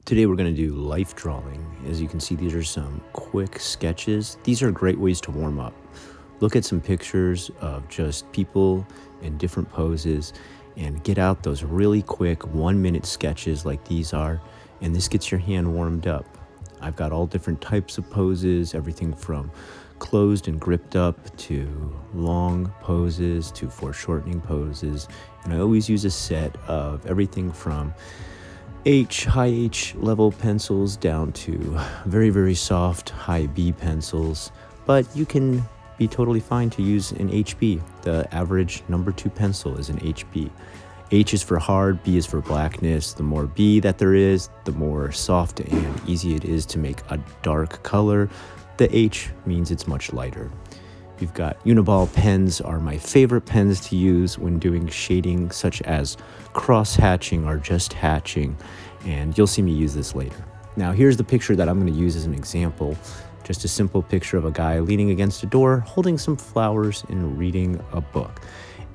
Today we're going to do life drawing. As you can see, these are some quick sketches. These are great ways to warm up. Look at some pictures of just people in different poses and get out those really quick 1-minute sketches like these are, and this gets your hand warmed up. I've got all different types of poses, everything from closed and gripped up to long poses to foreshortening poses, and I always use a set of everything from high H level pencils down to very, very soft high B pencils, but you can be totally fine to use an HB. The average number 2 pencil is an HB. H is for hard, B is for blackness. The more B that there is, the more soft and easy it is to make a dark color. The H means it's much lighter. You've got Uniball pens are my favorite pens to use when doing shading, such as cross hatching or just hatching, and you'll see me use this later. Now here's the picture that I'm going to use as an example. Just a simple picture of a guy leaning against a door, holding some flowers and reading a book.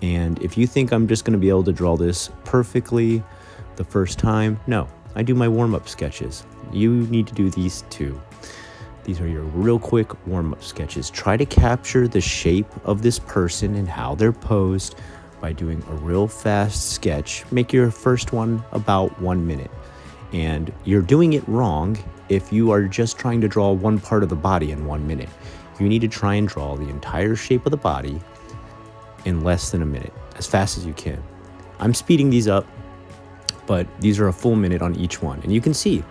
And if you think I'm just going to be able to draw this perfectly the first time, no, I do my warm-up sketches. You need to do these too. These are your real quick warm-up sketches. Try to capture the shape of this person and how they're posed by doing a real fast sketch. Make your first one about 1 minute. And you're doing it wrong if you are just trying to draw one part of the body in 1 minute. You need to try and draw the entire shape of the body in less than a minute, as fast as you can. I'm speeding these up, but these are a full minute on each one. And you can see,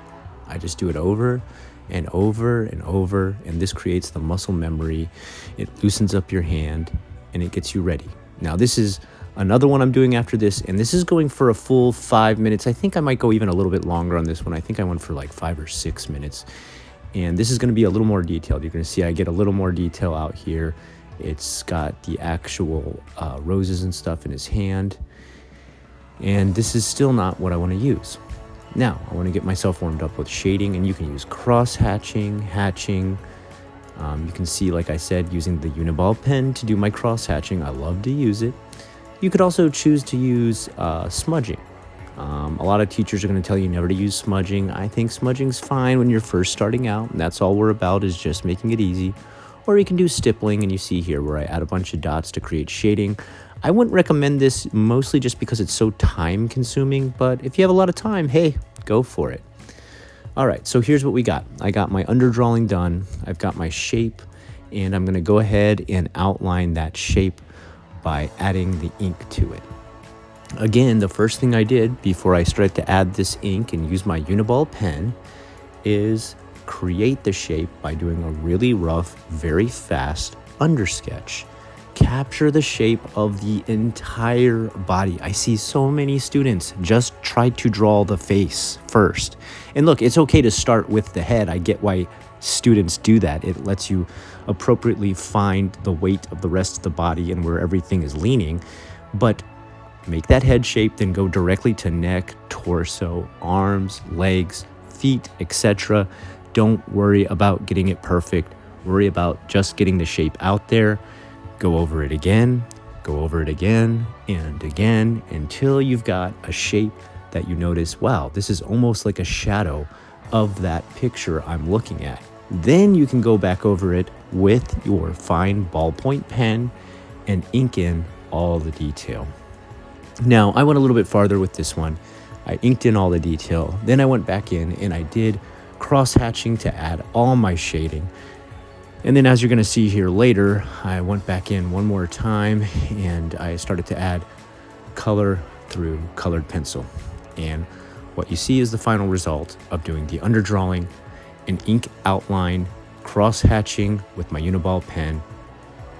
I just do it over and over and over, and this creates the muscle memory. It loosens up your hand and it gets you ready. Now this is another one I'm doing after this, and this is going for a full 5 minutes. I think I might go even a little bit longer on this one. I think I went for like 5 or 6 minutes, and this is going to be a little more detailed. You're going to see I get a little more detail out here. It's got the actual roses and stuff in his hand, and this is still not what I want to use. Now, I want to get myself warmed up with shading, and you can use cross-hatching, hatching. You can see, like I said, using the Uniball pen to do my cross-hatching. I love to use it. You could also choose to use smudging. A lot of teachers are going to tell you never to use smudging. I think smudging's fine when you're first starting out, and that's all we're about, is just making it easy. Or you can do stippling, and you see here where I add a bunch of dots to create shading. I wouldn't recommend this mostly just because it's so time consuming, but if you have a lot of time, hey, go for it. All right, so here's what we got. I got my underdrawing done. I've got my shape, and I'm gonna go ahead and outline that shape by adding the ink to it. Again, the first thing I did before I started to add this ink and use my Uniball pen is create the shape by doing a really rough, very fast undersketch. Capture the shape of the entire body. I see so many students just try to draw the face first. And look, it's okay to start with the head. I get why students do that. It lets you appropriately find the weight of the rest of the body and where everything is leaning. But make that head shape, then go directly to neck, torso, arms, legs, feet, etc. Don't worry about getting it perfect. Worry about just getting the shape out there. Go over it again, and again, until you've got a shape that you notice, wow, this is almost like a shadow of that picture I'm looking at. Then you can go back over it with your fine ballpoint pen and ink in all the detail. Now, I went a little bit farther with this one. I inked in all the detail. Then I went back in and I did cross-hatching to add all my shading. And then as you're going to see here later, I went back in one more time and I started to add color through colored pencil. And what you see is the final result of doing the underdrawing, an ink outline, cross-hatching with my Uniball pen,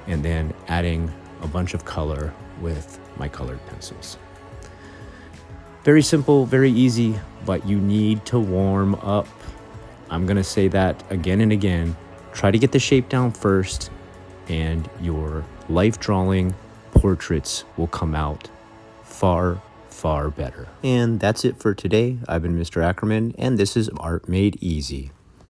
and then adding a bunch of color with my colored pencils. Very simple, very easy, but you need to warm up. I'm going to say that again and again. Try to get the shape down first, and your life drawing portraits will come out far, far better. And that's it for today. I've been Mr. Ackerman, and this is Art Made Easy.